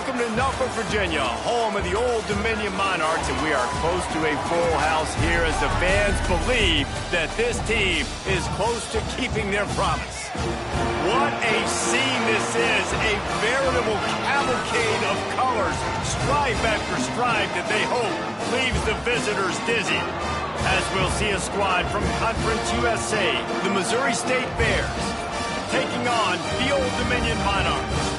Welcome to Norfolk, Virginia, home of the Old Dominion Monarchs, and we are close to a full house here as the fans believe that this team is close to keeping their promise. What a scene this is, a veritable cavalcade of colors, stripe after stripe that they hope leaves the visitors dizzy. As we'll see a squad from Conference USA, the Missouri State Bears, taking on the Old Dominion Monarchs.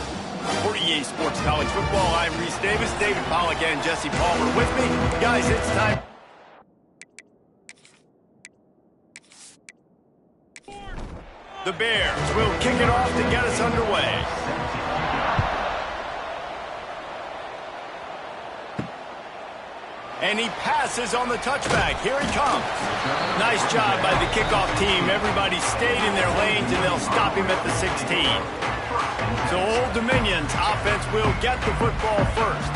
For EA Sports College Football, I'm Reese Davis, David Pollack, and Jesse Palmer with me. Guys, it's time. The Bears will kick it off to get us underway. And he passes on the touchback. Here he comes. Nice job by the kickoff team. Everybody stayed in their lanes, and they'll stop him at the 16. So Old Dominion's offense will get the football first.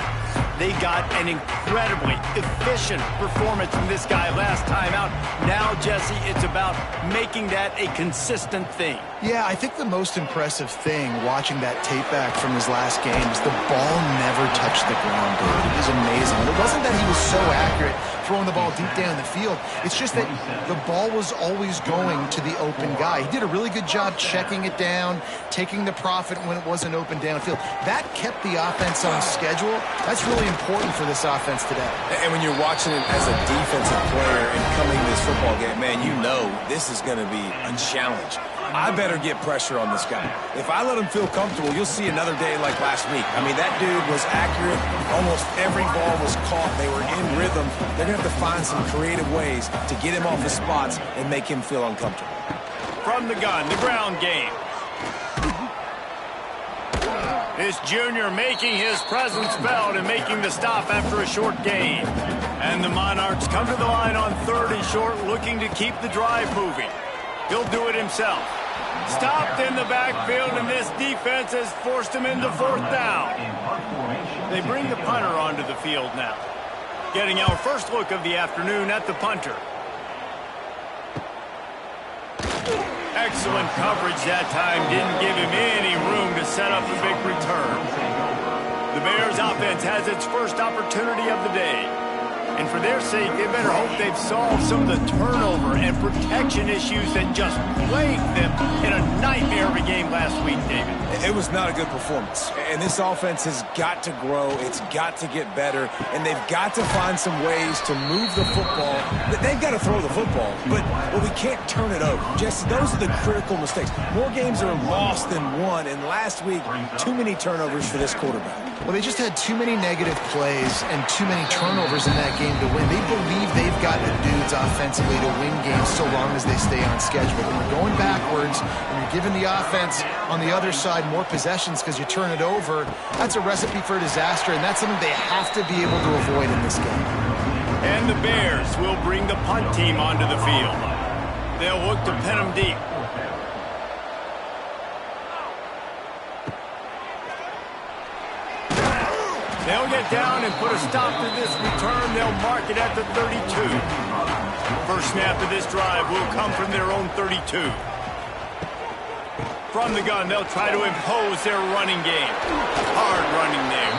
They got an incredibly efficient performance from this guy last time out. Now, Jesse, it's about making that a consistent thing. Yeah, I think the most impressive thing watching that tape back from his last game is the ball never touched the ground, dude. It was amazing. And it wasn't that he was so accurate throwing the ball deep down the field. It's just that the ball was always going to the open guy. He did a really good job checking it down, taking the profit when it wasn't open downfield. That kept the offense on schedule. That's really important for this offense today. And when you're watching it as a defensive player and coming to this football game, man, you know this is going to be a challenge. I better get pressure on this guy. If I let him feel comfortable, you'll see another day like last week. I mean, that dude was accurate. Almost every ball was caught. They were in rhythm. They're going to have to find some creative ways to get him off his spots and make him feel uncomfortable. From the gun, the ground game. This junior making his presence felt and making the stop after a short gain. And the Monarchs come to the line on 3rd and short, looking to keep the drive moving. He'll do it himself. Stopped in the backfield, and this defense has forced him into 4th down. They bring the punter onto the field now. Getting our first look of the afternoon at the punter. Excellent coverage that time. Didn't give him any room to set up a big return. The Bears offense has its first opportunity of the day. And for their sake, they better hope they've solved some of the turnover and protection issues that just plagued them in a nightmare of a game last week, David. It was not a good performance. And this offense has got to grow. It's got to get better. And they've got to find some ways to move the football. They've got to throw the football, but we can't turn it over. Jesse, those are the critical mistakes. More games are lost than won. And last week, too many turnovers for this quarterback. Well, they just had too many negative plays and too many turnovers in that game to win. They believe they've got the dudes offensively to win games so long as they stay on schedule. When you're going backwards and you're giving the offense on the other side more possessions because you turn it over, that's a recipe for disaster, and that's something they have to be able to avoid in this game. And the Bears will bring the punt team onto the field. They'll look to pin them deep. They'll get down and put a stop to this return. They'll mark it at the 32. First snap of this drive will come from their own 32. From the gun, they'll try to impose their running game. Hard running there.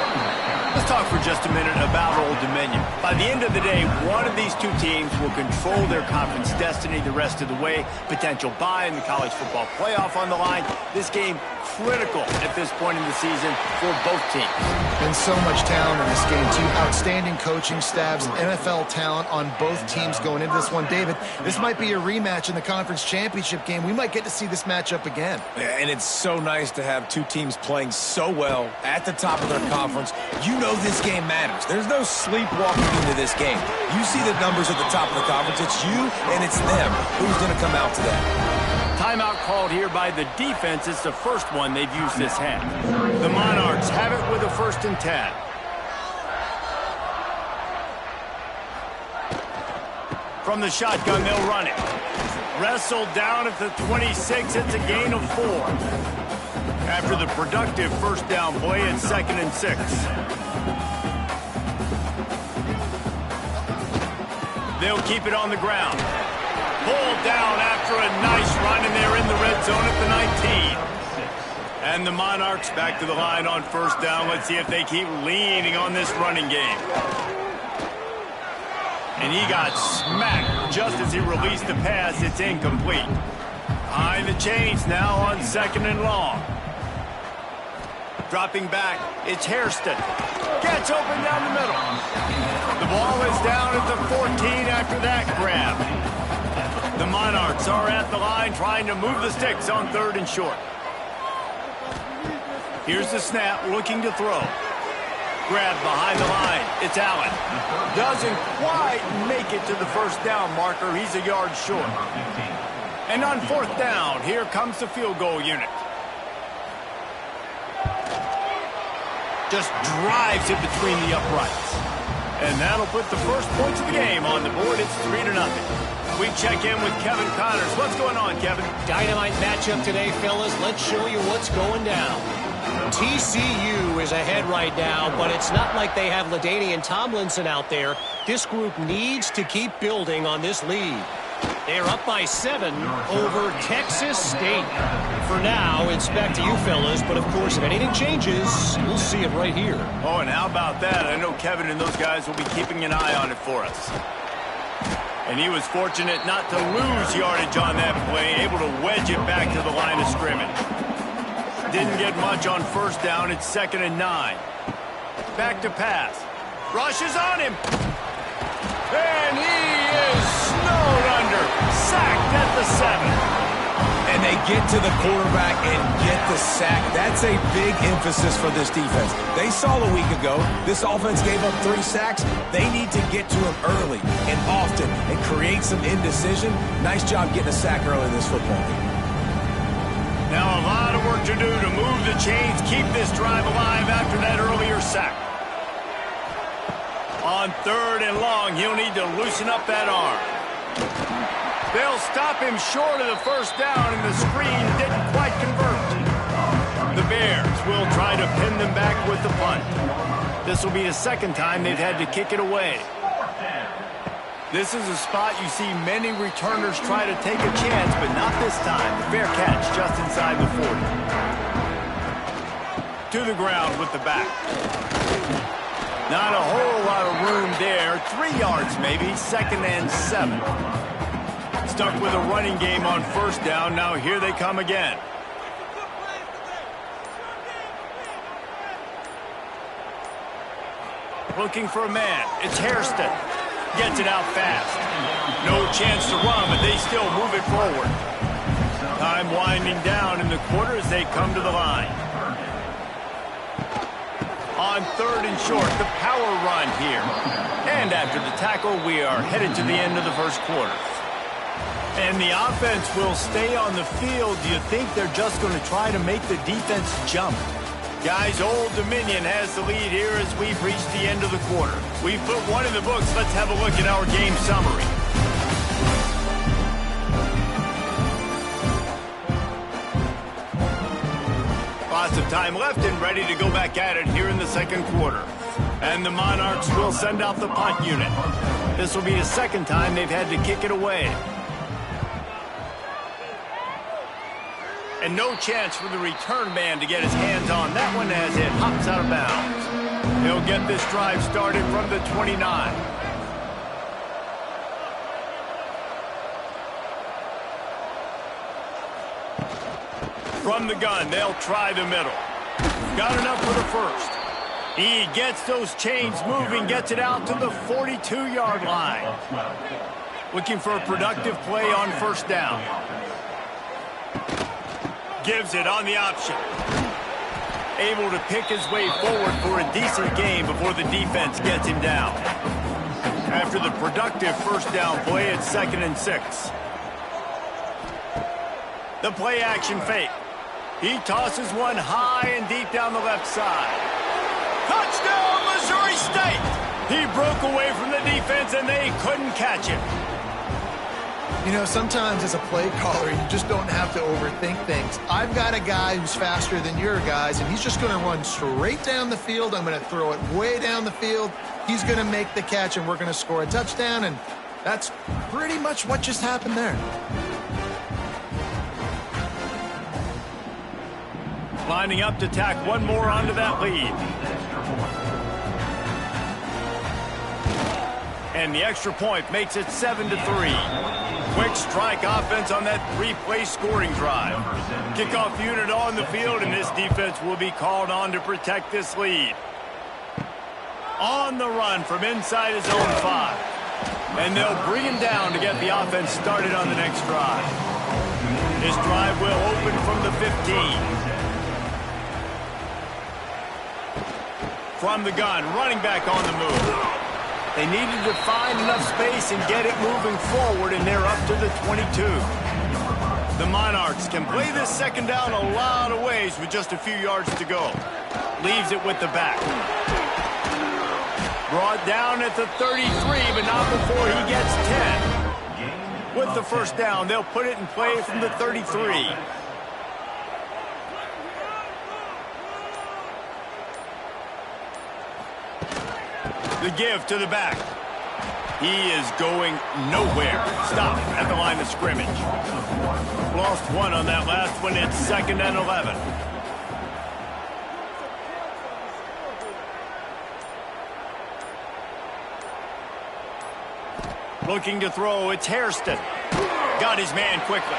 Let's talk for just a minute about Old Dominion. By the end of the day, one of these two teams will control their conference destiny the rest of the way. Potential bye in the college football playoff on the line. This game critical at this point in the season for both teams. And so much talent in this game, too. Outstanding coaching staffs, NFL talent on both teams going into this one. David, this might be a rematch in the conference championship game. We might get to see this matchup again. Yeah, and it's so nice to have two teams playing so well at the top of their conference. You know this game matters. There's no sleepwalking into this game. You see the numbers at the top of the conference. It's you and it's them. Who's going to come out today? Timeout called here by the defense. It's the first one they've used this half. The Monarchs have it with a 1st and 10. From the shotgun, they'll run it. Wrestled down at the 26. It's a gain of 4. After the productive first down play, it's 2nd and 6. They'll keep it on the ground. Pulled down after a nice run, and they're in the red zone at the 19. And the Monarchs back to the line on first down. Let's see if they keep leaning on this running game. And he got smacked just as he released the pass. It's incomplete. Behind the chains now on 2nd and long. Dropping back, it's Hairston. Gets open down the middle. The ball is down at the 14 after that grab. The Monarchs are at the line trying to move the sticks on 3rd and short. Here's the snap, looking to throw. Grab behind the line. It's Allen. Doesn't quite make it to the first down marker. He's a yard short. And on 4th down, here comes the field goal unit. Just drives it between the uprights. And that'll put the first points of the game on the board. It's 3-0. We check in with Kevin Connors. What's going on, Kevin? Dynamite matchup today, fellas. Let's show you what's going down. TCU is ahead right now, but it's not like they have LaDainian Tomlinson out there. This group needs to keep building on this lead. They're up by 7 over Texas State. For now, it's back to you, fellas, but of course, if anything changes, we'll see it right here. Oh, and how about that? I know Kevin and those guys will be keeping an eye on it for us. And he was fortunate not to lose yardage on that play, able to wedge it back to the line of scrimmage. Didn't get much on first down. It's 2nd and 9. Back to pass. Rushes on him. And he is snowed under. Sacked at the 7. And they get to the quarterback and get the sack. That's a big emphasis for this defense. They saw a week ago this offense gave up 3 sacks. They need to get to him early and often and create some indecision. Nice job getting a sack early in this football game. Now a lot of work to do to move the chains, keep this drive alive after that earlier sack. On 3rd and long, he'll need to loosen up that arm. They'll stop him short of the first down, and the screen didn't quite convert. The Bears will try to pin them back with the punt. This will be the 2nd time they've had to kick it away. This is a spot you see many returners try to take a chance, but not this time. The fair catch just inside the 40. To the ground with the back. Not a whole lot of room there. 3 yards maybe, 2nd and 7. Stuck with a running game on first down. Now here they come again. Looking for a man. It's Hairston. Gets it out fast. No chance to run, but they still move it forward. Time winding down in the quarter as they come to the line. On 3rd and short, the power run here. And after the tackle, we are headed to the end of the first quarter. And the offense will stay on the field. Do you think they're just going to try to make the defense jump? Guys, Old Dominion has the lead here as we've reached the end of the quarter. We've put one in the books. Let's have a look at our game summary. Lots of time left and ready to go back at it here in the 2nd quarter. And the Monarchs will send out the punt unit. This will be the 2nd time they've had to kick it away. And no chance for the return man to get his hands on that one as it hops out of bounds. He'll get this drive started from the 29. From the gun, they'll try the middle. Got enough for the first. He gets those chains moving, gets it out to the 42-yard line. Looking for a productive play on first down. Gives it on the option. Able to pick his way forward for a decent game before the defense gets him down. After the productive first down play, it's 2nd and 6. The play action fake. He tosses one high and deep down the left side. Touchdown, Missouri State! He broke away from the defense and they couldn't catch him. You know, sometimes as a play caller, you just don't have to overthink things. I've got a guy who's faster than your guys, and he's just going to run straight down the field. I'm going to throw it way down the field. He's going to make the catch, and we're going to score a touchdown, and that's pretty much what just happened there. Lining up to tack one more onto that lead. And the extra point makes it 7-3. Quick strike offense on that three-play scoring drive. Kickoff unit on the field, and this defense will be called on to protect this lead. On the run from inside his own 5. And they'll bring him down to get the offense started on the next drive. This drive will open from the 15. From the gun, running back on the move. They needed to find enough space and get it moving forward, and they're up to the 22. The Monarchs can play this second down a lot of ways with just a few yards to go. Leaves it with the back. Brought down at the 33, but not before he gets 10. With the first down, they'll put it in play from the 33. The give to the back. He is going nowhere. Stop at the line of scrimmage. Lost one on that last one. It's 2nd and 11. Looking to throw. It's Hairston. Got his man quickly.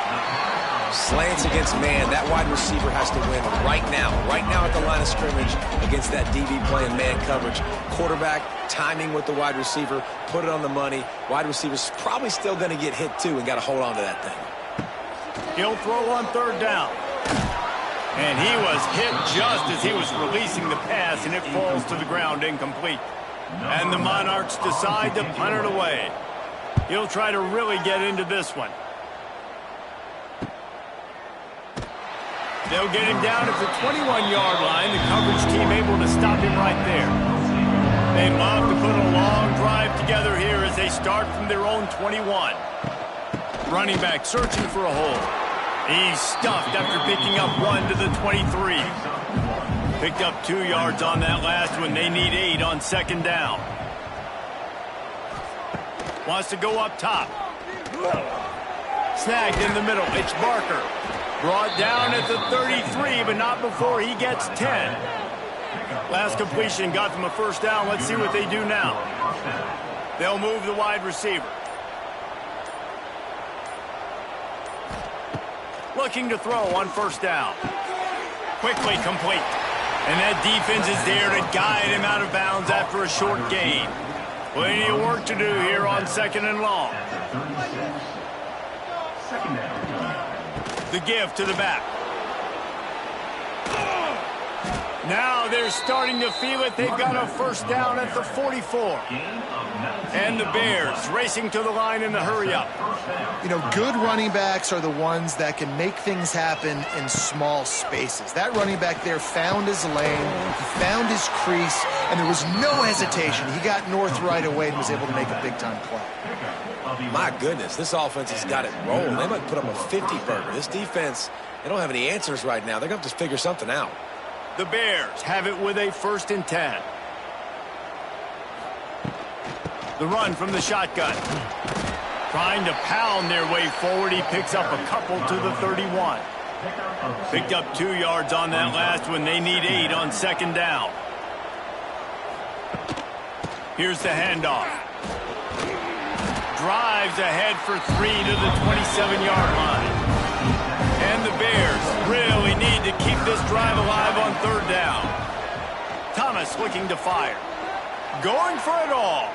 Slants against man. That wide receiver has to win right now. Right now at the line of scrimmage against that DB playing man coverage. Quarterback, timing with the wide receiver, put it on the money. Wide receiver's probably still going to get hit too and got to hold on to that thing. He'll throw on 3rd down. And he was hit just as he was releasing the pass, and it falls to the ground incomplete. And the Monarchs decide to punt it away. He'll try to really get into this one. They'll get him down at the 21-yard line. The coverage team able to stop him right there. They love to put a long drive together here as they start from their own 21. Running back searching for a hole. He's stuffed after picking up 1 to the 23. Picked up 2 yards on that last one. They need 8 on 2nd down. Wants to go up top. Snagged in the middle. It's Barker. Brought down at the 33, but not before he gets 10. Last completion got them a first down. Let's see what they do now. They'll move the wide receiver. Looking to throw on 1st down. Quickly complete. And that defense is there to guide him out of bounds after a short gain. Plenty of work to do here on 2nd and long. The give to the back. Now they're starting to feel it. They've got a first down at the 44. And the Bears racing to the line in the hurry-up. You know, good running backs are the ones that can make things happen in small spaces. That running back there found his lane, he found his crease, and there was no hesitation. He got north right away and was able to make a big-time play. My goodness, this offense has got it rolling. They might put up a 50-burger. This defense, they don't have any answers right now. They're going to have to figure something out. The Bears have it with a 1st and 10. The run from the shotgun. Trying to pound their way forward. He picks up a couple to the 31. Picked up 2 yards on that last one. They need 8 on 2nd down. Here's the handoff. Drives ahead for 3 to the 27-yard line. And the Bears really need to keep this drive alive on 3rd down. Thomas looking to fire. Going for it all.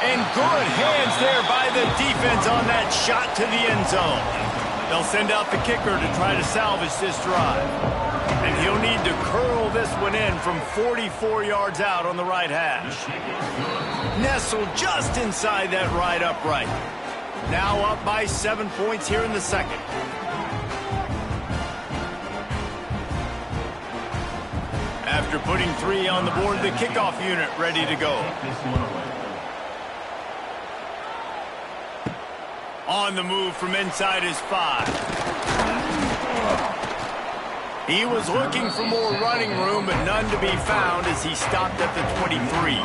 And good hands there by the defense on that shot to the end zone. They'll send out the kicker to try to salvage this drive. And he'll need to curl this one in from 44 yards out on the right hash. Nestled just inside that right upright. Now up by 7 points here in the 2nd. After putting 3 on the board, the kickoff unit ready to go. On the move from inside his 5. He was looking for more running room, but none to be found as he stopped at the 23.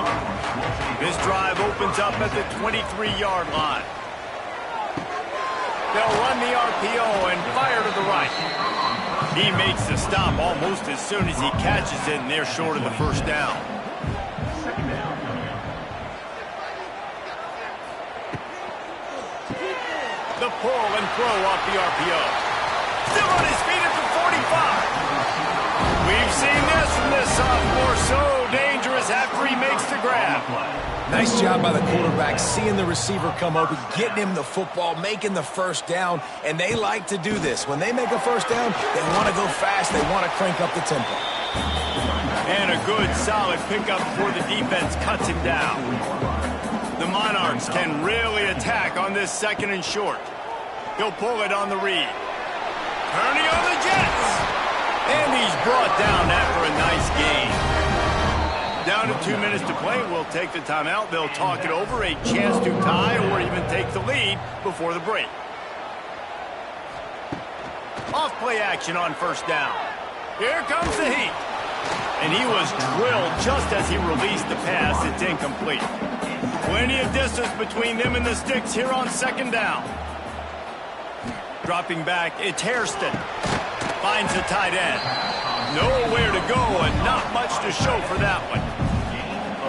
This drive opens up at the 23-yard line. They'll run the RPO and fire to the right. He makes the stop almost as soon as he catches it, and they're short of the first down. The pull and throw off the RPO. Still on his feet at the 45. We've seen this from this sophomore. So dangerous after he makes the grab. Nice job by the quarterback, seeing the receiver come open, getting him the football, making the first down, and they like to do this. When they make a first down, they want to go fast. They want to crank up the tempo. And a good, solid pickup before the defense cuts him down. The Monarchs can really attack on this second and short. He'll pull it on the read. Turning on the Jets. And he's brought down after a nice gain. Down to 2 minutes to play. We'll take the timeout. They'll talk it over. A chance to tie or even take the lead before the break. Off play action on first down. Here comes the heat. And he was drilled just as he released the pass. It's incomplete. Plenty of distance between them and the sticks here on second down. Dropping back, it's Hairston. Finds the tight end. Nowhere to go and not much to show for that one.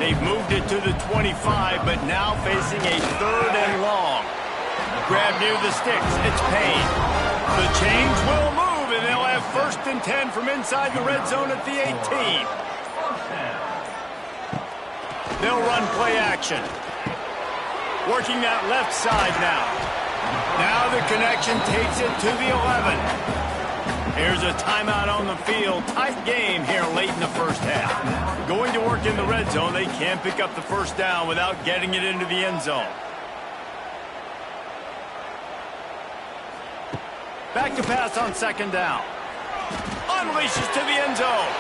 They've moved it to the 25, but now facing a third and long. Grab near the sticks, it's Payne. The chains will move, and they'll have first and 10 from inside the red zone at the 18. They'll run play action. Working that left side now. Now the connection takes it to the 11. Here's a timeout on the field. Tight game here late in the first half. Going to work in the red zone. They can't pick up the first down without getting it into the end zone. Back to pass on second down. Unleashes to the end zone.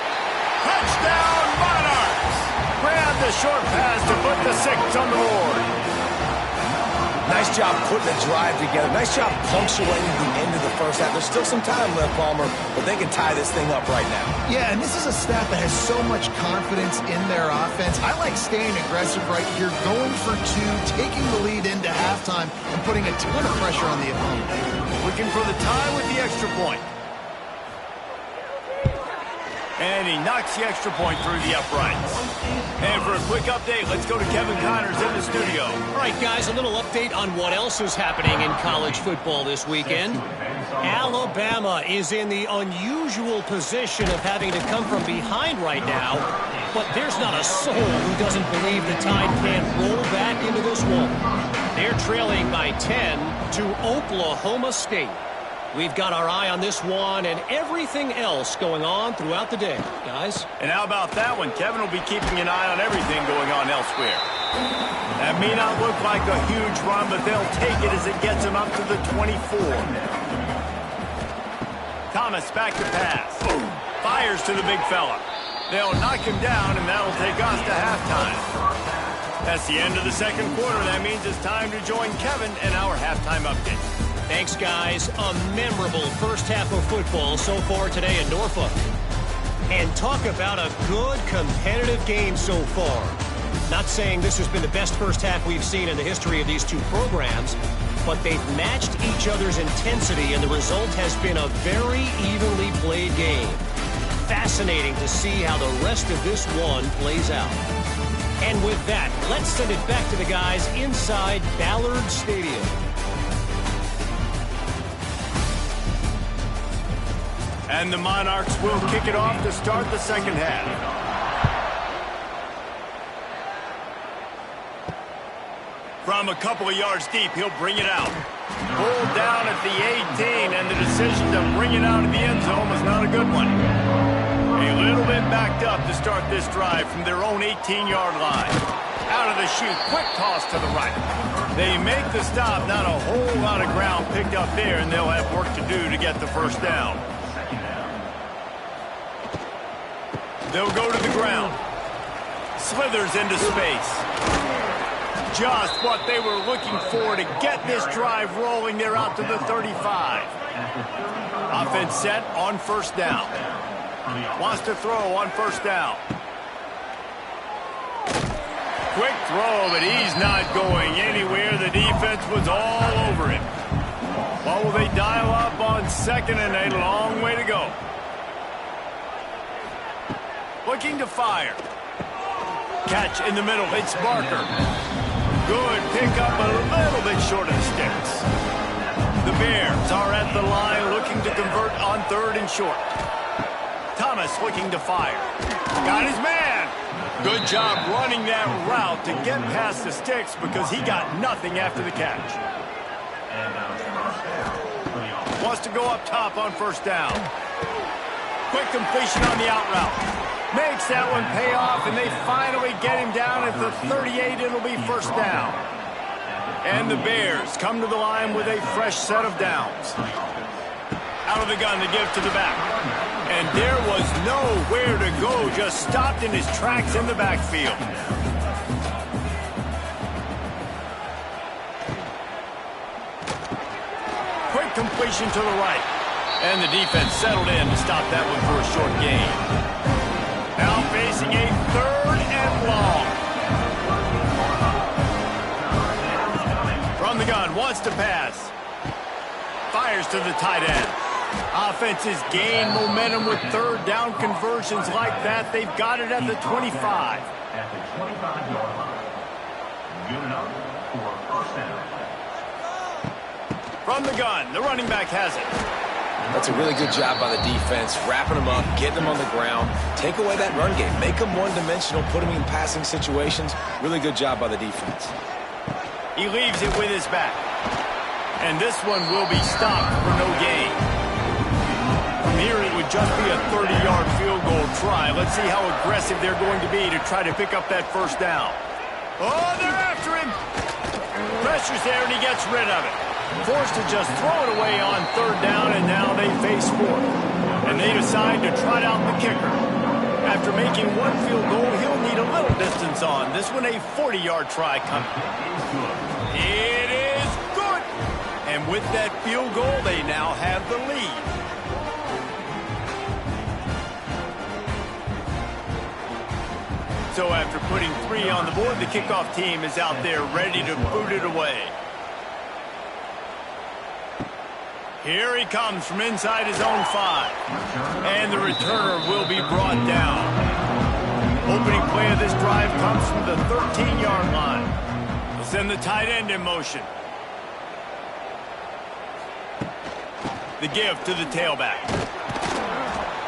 Touchdown, Monarchs! Grab the short pass to put the 6 on the board. Nice job putting the drive together. Nice job punctuating the end of the first half. There's still some time left, Palmer, but they can tie this thing up right now. Yeah, and this is a staff that has so much confidence in their offense. I like staying aggressive right here, going for 2, taking the lead into halftime, and putting a ton of pressure on the opponent. Looking for the tie with the extra point. And he knocks the extra point through the uprights. And for a quick update, let's go to Kevin Connors in the studio. All right, guys, a little update on what else is happening in college football this weekend. Alabama is in the unusual position of having to come from behind right now, but there's not a soul who doesn't believe the Tide can't roll back into this one. They're trailing by 10 to Oklahoma State. We've got our eye on this one and everything else going on throughout the day, guys. And how about that one? Kevin will be keeping an eye on everything going on elsewhere. That may not look like a huge run, but they'll take it as it gets them up to the 24. Thomas back to pass. Fires to the big fella. They'll knock him down, and that'll take us to halftime. That's the end of the second quarter. That means it's time to join Kevin in our halftime update. Thanks, guys. A memorable first half of football so far today in Norfolk. And talk about a good competitive game so far. Not saying this has been the best first half we've seen in the history of these two programs, but they've matched each other's intensity, and the result has been a very evenly played game. Fascinating to see how the rest of this one plays out. And with that, let's send it back to the guys inside Ballard Stadium. And the Monarchs will kick it off to start the second half. From a couple of yards deep, he'll bring it out. Pulled down at the 18, and the decision to bring it out of the end zone was not a good one. A little bit backed up to start this drive from their own 18-yard line. Out of the chute, quick toss to the right. They make the stop, not a whole lot of ground picked up there, and they'll have work to do to get the first down. They'll go to the ground. Slithers into space. Just what they were looking for to get this drive rolling. They're out to the 35. Offense set on first down. Wants to throw on first down. Quick throw, but he's not going anywhere. The defense was all over him. What will they dial up on second and a long way to go? looking to fire. Catch in the middle. It's Barker. Good pickup, a little bit short of the sticks. The Bears are at the line looking to convert on 3rd and short. Thomas looking to fire. Got his man. Good job running that route to get past the sticks because he got nothing after the catch. Wants to go up top on 1st down. Quick completion on the out route. Makes that one pay off, and they finally get him down at the 38. It'll be 1st down. And the Bears come to the line with a fresh set of downs. Out of the gun to give to the back. And there was nowhere to go, just stopped in his tracks in the backfield. Quick completion to the right. And the defense settled in to stop that one for a short gain. Now facing a 3rd and long. From the gun, wants to pass. Fires to the tight end. Offenses gain momentum with 3rd down conversions like that. They've got it at the 25. At the 25-yard line. Good enough for a 1st down. From the gun, the running back has it. That's a really good job by the defense, wrapping them up, getting them on the ground. Take away that run game. Make them one-dimensional, put them in passing situations. Really good job by the defense. He leaves it with his back. And this one will be stopped for no gain. From here, it would just be a 30-yard field goal try. Let's see how aggressive they're going to be to try to pick up that 1st down. Oh, they're after him. Pressure's there, and he gets rid of it. Forced to just throw it away on 3rd down, and now they face 4th. And they decide to trot out the kicker. After making 1 field goal, he'll need a little distance on. This one a 40-yard try coming. It is good. And with that field goal, they now have the lead. So after putting 3 on the board, the kickoff team is out there ready to boot it away. Here he comes from inside his own 5. And the returner will be brought down. Opening play of this drive comes from the 13-yard line. We'll send the tight end in motion. The give to the tailback.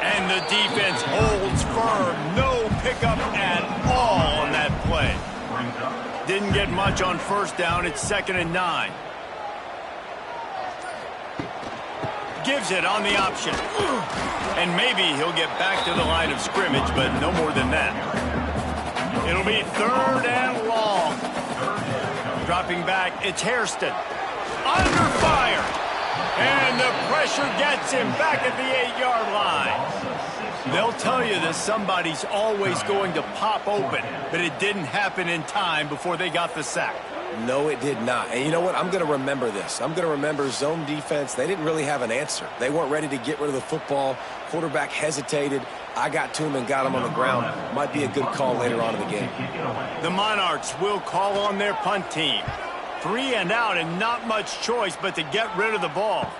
And the defense holds firm. No pickup at all on that play. Didn't get much on 1st down. It's 2nd and 9. Gives it on the option. And maybe he'll get back to the line of scrimmage, but no more than that. It'll be 3rd and long. Dropping back, it's Hairston. Under fire. And the pressure gets him back at the 8-yard line. They'll tell you that somebody's always going to pop open, but it didn't happen in time before they got the sack. No, it did not. And you know what? I'm going to remember this. I'm going to remember zone defense. They didn't really have an answer. They weren't ready to get rid of the football. Quarterback hesitated. I got to him and got him on the ground. Might be a good call later on in the game. The Monarchs will call on their punt team. 3 and out and not much choice but to get rid of the ball.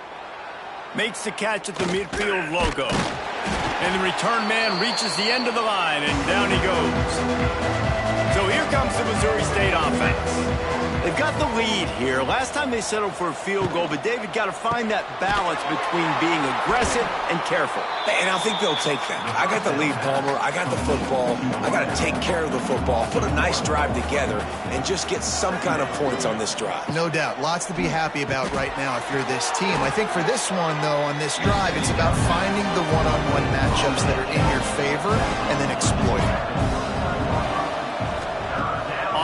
Makes the catch at the midfield logo. And the return man reaches the end of the line, and down he goes. So here comes the Missouri State offense. They've got the lead here. Last time they settled for a field goal, but David got to find that balance between being aggressive and careful. And I think they'll take that. I got the lead, Palmer. I got the football. I got to take care of the football, put a nice drive together, and just get some kind of points on this drive. No doubt. Lots to be happy about right now if you're this team. I think for this one, though, on this drive, it's about finding the one-on-one matchups that are in your favor and then exploiting.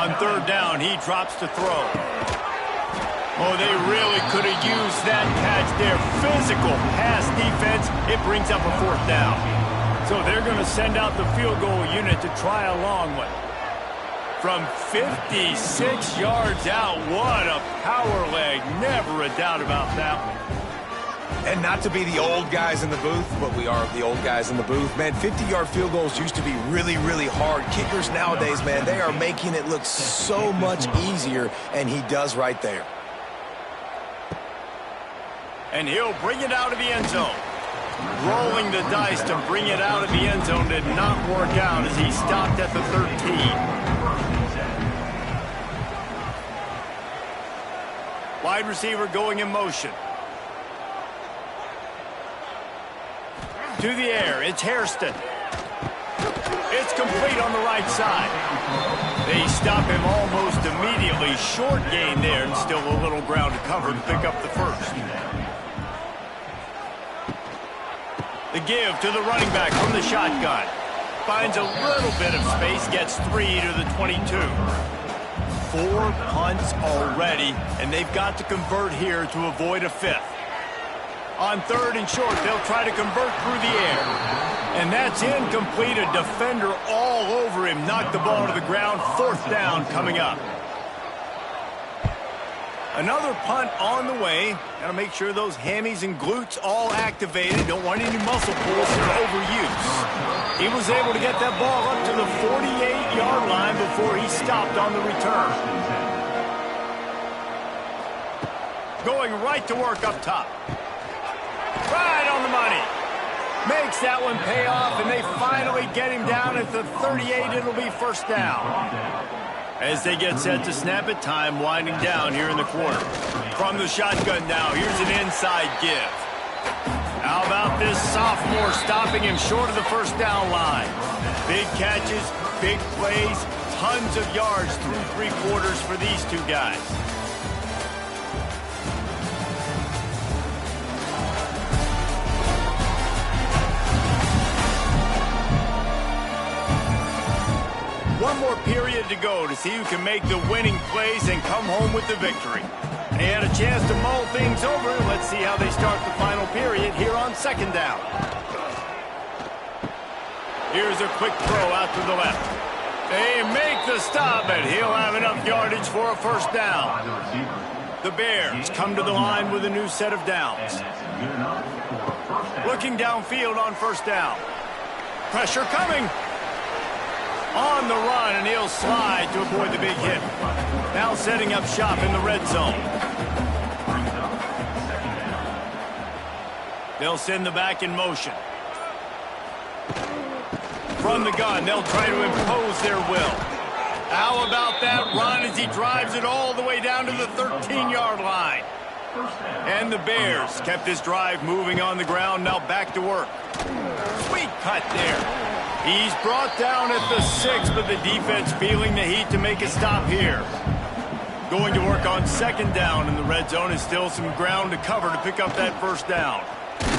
On 3rd down, he drops to throw. Oh, they really could have used that catch there. Physical pass defense. It brings up a 4th down. So they're going to send out the field goal unit to try a long one. From 56 yards out, what a power leg. Never a doubt about that one. And not to be the old guys in the booth, but we are the old guys in the booth. Man, 50-yard field goals used to be really, really hard. Kickers nowadays, man, they are making it look so much easier, and he does right there. And he'll bring it out of the end zone. Rolling the dice to bring it out of the end zone did not work out as he stopped at the 13. Wide receiver going in motion. To the air, it's Hairston. It's complete on the right side. They stop him almost immediately. Short gain there and still a little ground to cover to pick up the first. The give to the running back from the shotgun. Finds a little bit of space, gets 3 to the 22. 4 punts already, and they've got to convert here to avoid a 5th. On 3rd and short, they'll try to convert through the air. And that's incomplete. A defender all over him. Knocked the ball to the ground. 4th down coming up. Another punt on the way. Got to make sure those hammies and glutes all activated. Don't want any muscle pulls or overuse. He was able to get that ball up to the 48-yard line before he stopped on the return. Going right to work up top. Right on the money. Makes that one pay off, and they finally get him down at the 38. It'll be 1st down. As they get set to snap it, time winding down here in the quarter. From the shotgun now, here's an inside give. How about this sophomore stopping him short of the 1st down line? Big catches, big plays, tons of yards through 3 quarters for these two guys. One more period to go to see who can make the winning plays and come home with the victory. They had a chance to mull things over. Let's see how they start the final period here on 2nd down. Here's a quick throw out to the left. They make the stop, and he'll have enough yardage for a 1st down. The Bears come to the line with a new set of downs. Looking downfield on 1st down. Pressure coming. On the run, and he'll slide to avoid the big hit. Now setting up shop in the red zone. They'll send the back in motion. From the gun, they'll try to impose their will. How about that run as he drives it all the way down to the 13-yard line? And the Bears kept this drive moving on the ground, now back to work. Sweet cut there. He's brought down at the 6, but the defense feeling the heat to make a stop here. Going to work on 2nd down in the red zone is still some ground to cover to pick up that 1st down.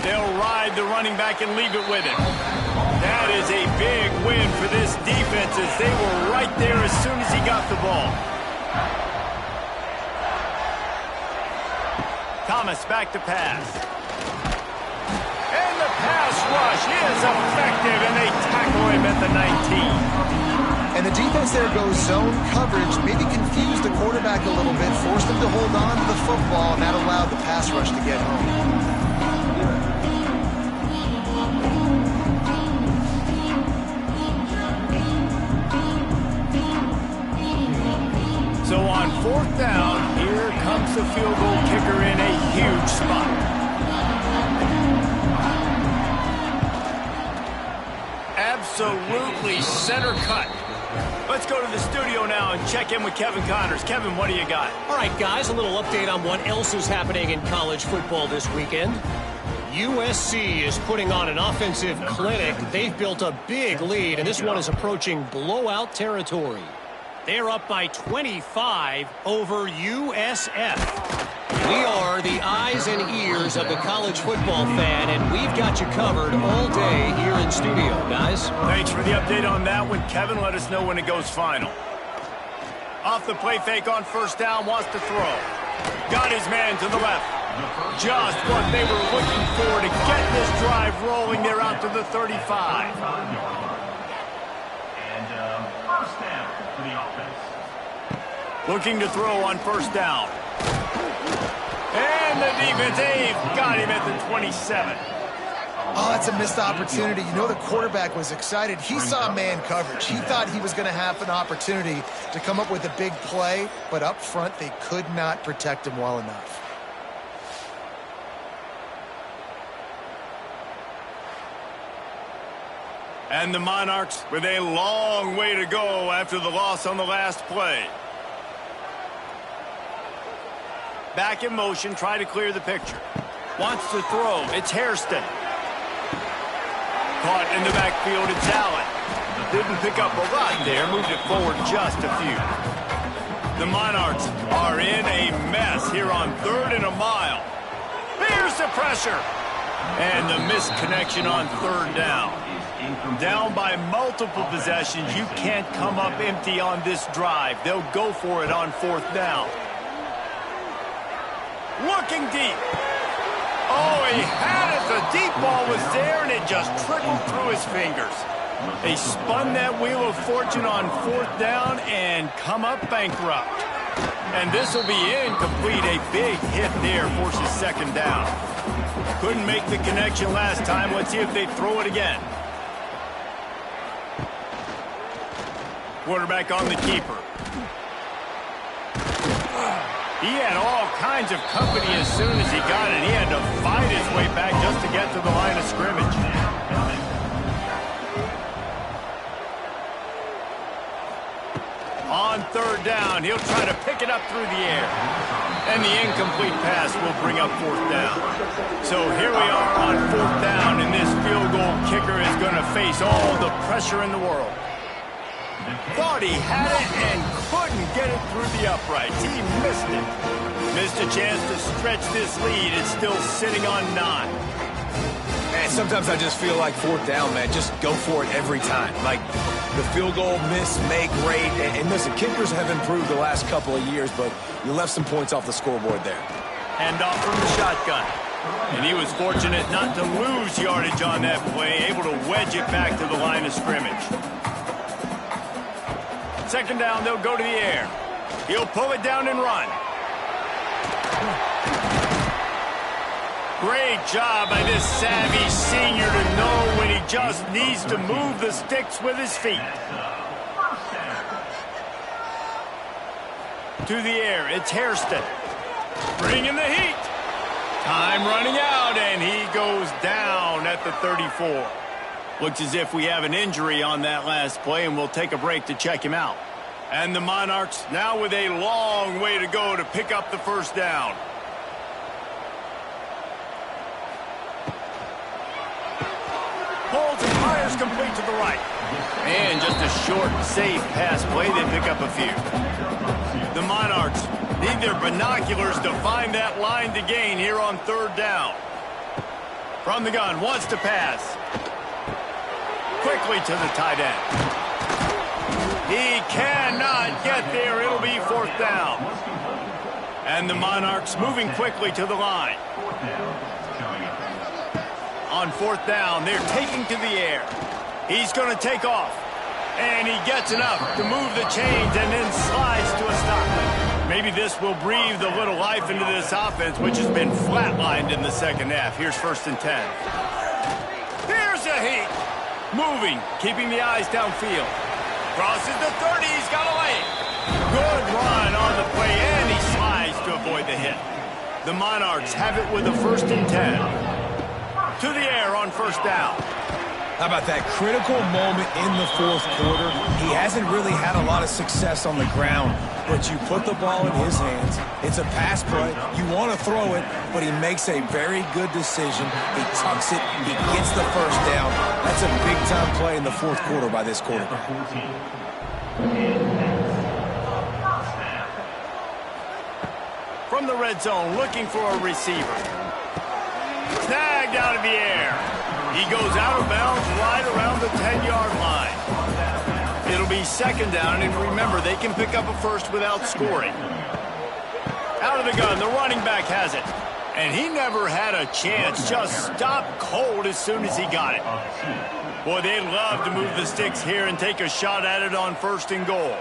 They'll ride the running back and leave it with him. That is a big win for this defense as they were right there as soon as he got the ball. Thomas back to pass. And the pass rush is effective, and they tackle him at the 19. And the defense there goes zone coverage, maybe confused the quarterback a little bit, forced him to hold on to the football, and that allowed the pass rush to get home. So on 4th down, here comes the field goal kicker in a huge spot. Absolutely center cut. Let's go to the studio now and check in with Kevin Connors. Kevin, what do you got? All right, guys, a little update on what else is happening in college football this weekend. USC is putting on an offensive clinic. They've built a big lead, and this one is approaching blowout territory. They're up by 25 over USF. We are the eyes and ears of the college football fan, and we've got you covered all day here in studio, guys. Thanks for the update on that one, Kevin. Let us know when it goes final. Off the play fake on 1st down, wants to throw. Got his man to the left. Just what they were looking for to get this drive rolling. They're out to the 35. And 1st down for the offense. Looking to throw on 1st down. And the defense, they've got him at the 27. Oh, that's a missed opportunity. You know the quarterback was excited. He saw man coverage. He thought he was going to have an opportunity to come up with a big play, but up front they could not protect him well enough. And the Monarchs with a long way to go after the loss on the last play. Back in motion, try to clear the picture. Wants to throw. It's Hairston. Caught in the backfield, it's Allen. Didn't pick up a lot there, moved it forward just a few. The Monarchs are in a mess here on 3rd and a mile. Here's the pressure. And the missed connection on 3rd down. Down by multiple possessions, you can't come up empty on this drive. They'll go for it on 4th down. Looking deep. Oh, he had it. The deep ball was there, and it just trickled through his fingers. They spun that wheel of fortune on 4th down and come up bankrupt. And this will be incomplete. A big hit there forces 2nd down. Couldn't make the connection last time. Let's see if they throw it again. Quarterback on the keeper. He had all kinds of company as soon as he got it. He had to fight his way back just to get to the line of scrimmage. On 3rd down, he'll try to pick it up through the air. And the incomplete pass will bring up 4th down. So here we are on 4th down, and this field goal kicker is going to face all the pressure in the world. Thought he had it and couldn't get it through the uprights. He missed it. Missed a chance to stretch this lead. It's still sitting on 9. Man, sometimes I just feel like 4th down, man. Just go for it every time. Like the field goal miss, make, rate. And listen, kickers have improved the last couple of years, but you left some points off the scoreboard there. Hand off from the shotgun. And he was fortunate not to lose yardage on that play, able to wedge it back to the line of scrimmage. 2nd down, they'll go to the air. He'll pull it down and run. Great job by this savvy senior to know when he just needs to move the sticks with his feet. To the air, it's Hairston. Bringing the heat. Time running out, and he goes down at the 34. Looks as if we have an injury on that last play, and we'll take a break to check him out. And the Monarchs now with a long way to go to pick up the 1st down. Holds and fires complete to the right. And just a short, safe pass play. They pick up a few. The Monarchs need their binoculars to find that line to gain here on 3rd down. From the gun, wants to pass. Quickly to the tight end. He cannot get there. It'll be 4th down. And the Monarchs moving quickly to the line. On 4th down, they're taking to the air. He's going to take off. And he gets enough to move the chains and then slides to a stop. Maybe this will breathe a little life into this offense, which has been flatlined in the 2nd half. Here's 1st and 10. Here's a heat. Moving, keeping the eyes downfield. Crosses the 30, he's got a lane. Good run on the play, and he slides to avoid the hit. The Monarchs have it with a 1st and 10. To the air on 1st down. How about that critical moment in the 4th quarter? He hasn't really had a lot of success on the ground, but you put the ball in his hands. It's a pass play. You want to throw it, but he makes a very good decision. He tucks it. He gets the 1st down. That's a big-time play in the 4th quarter by this quarterback. From the red zone, looking for a receiver. Snagged out of the air. He goes out of bounds right around the 10-yard line. It'll be 2nd down, and remember, they can pick up a 1st without scoring. Out of the gun, the running back has it. And he never had a chance, just stopped cold as soon as he got it. Boy, they'd love to move the sticks here and take a shot at it on 1st and goal.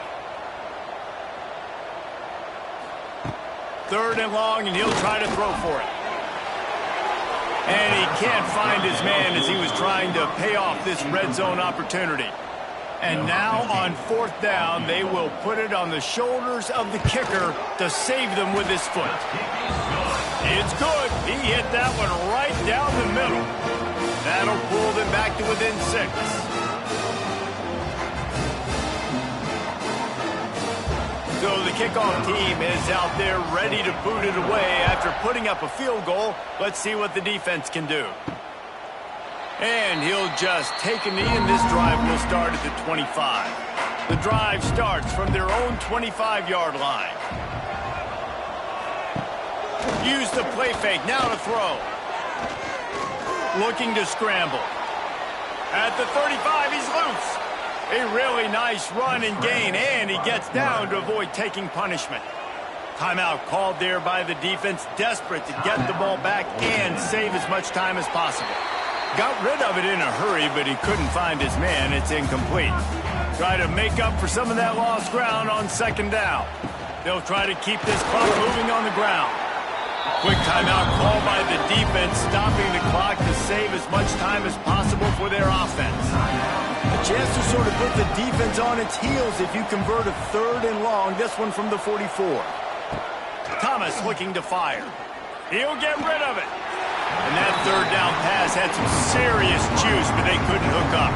3rd and long, and he'll try to throw for it. And he can't find his man as he was trying to pay off this red zone opportunity. And now on 4th down, they will put it on the shoulders of the kicker to save them with his foot. It's good. He hit that one right down the middle. That'll pull them back to within 6. So the kickoff team is out there ready to boot it away after putting up a field goal. Let's see what the defense can do. And he'll just take a knee, and this drive will start at the 25. The drive starts from their own 25-yard line. Use the play fake, now to throw. Looking to scramble. At the 35, he's loose. A really nice run and gain, and he gets down to avoid taking punishment. Timeout called there by the defense, desperate to get the ball back and save as much time as possible. Got rid of it in a hurry, but he couldn't find his man. It's incomplete. Try to make up for some of that lost ground on second down. They'll try to keep this clock moving on the ground. Quick timeout call by the defense, stopping the clock to save as much time as possible for their offense. A chance to sort of put the defense on its heels if you convert a 3rd and long, this one from the 44. Thomas looking to fire. He'll get rid of it. And that 3rd down pass had some serious juice, but they couldn't hook up.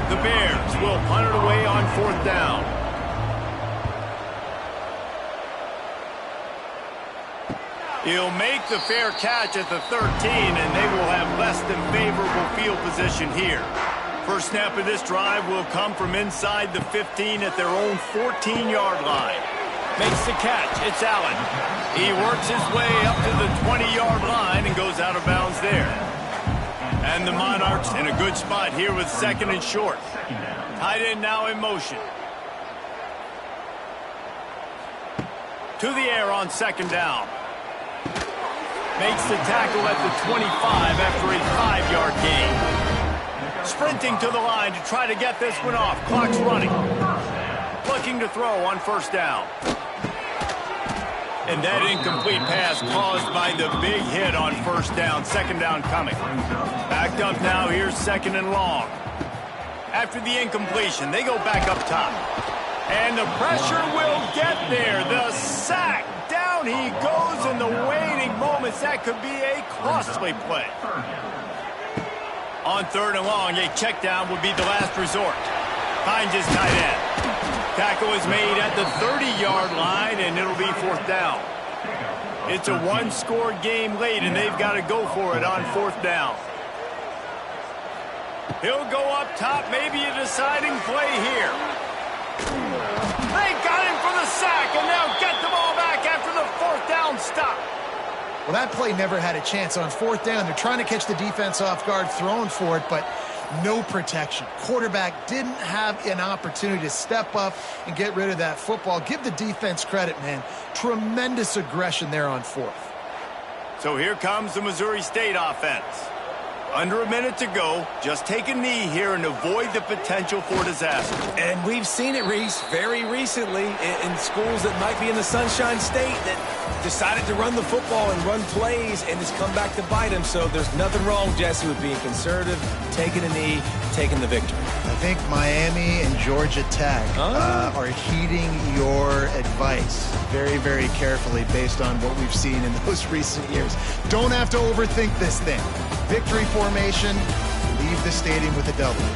The Bears will punt it away on 4th down. He'll make the fair catch at the 13, and they will have less than favorable field position here. First snap of this drive will come from inside the 15 at their own 14-yard line. Makes the catch. It's Allen. He works his way up to the 20-yard line and goes out of bounds there. And the Monarchs in a good spot here with 2nd and short. Tight end now in motion. To the air on 2nd down. Makes the tackle at the 25 after a 5-yard gain. Sprinting to the line to try to get this one off. Clock's running. Looking to throw on 1st down. And that incomplete pass caused by the big hit on 1st down. 2nd down coming. Backed up now. Here's 2nd and long. After the incompletion, they go back up top. And the pressure will get there. The sack. Down he goes in the waiting moments. That could be a costly play. On 3rd and long, a check down would be the last resort. Finds his tight end. Tackle is made at the 30-yard line, and it'll be 4th down. It's a one-score game late, and they've got to go for it on 4th down. He'll go up top, maybe a deciding play here. They got him for the sack, and they'll get the ball back after the 4th down stop. Well, that play never had a chance. On 4th down, they're trying to catch the defense off guard, throwing for it, but no protection. Quarterback didn't have an opportunity to step up and get rid of that football. Give the defense credit, man. Tremendous aggression there on 4th. So here comes the Missouri State offense. Under a minute to go. Just take a knee here and avoid the potential for disaster. And we've seen it, Reese, very recently in schools that might be in the Sunshine State that decided to run the football and run plays, and it's come back to bite them. So there's nothing wrong, Jesse, with being conservative, taking a knee, taking the victory. I think Miami and Georgia Tech are heeding your advice very, very carefully based on what we've seen in those recent years. Don't have to overthink this thing. Victory formation, leave the stadium with a W.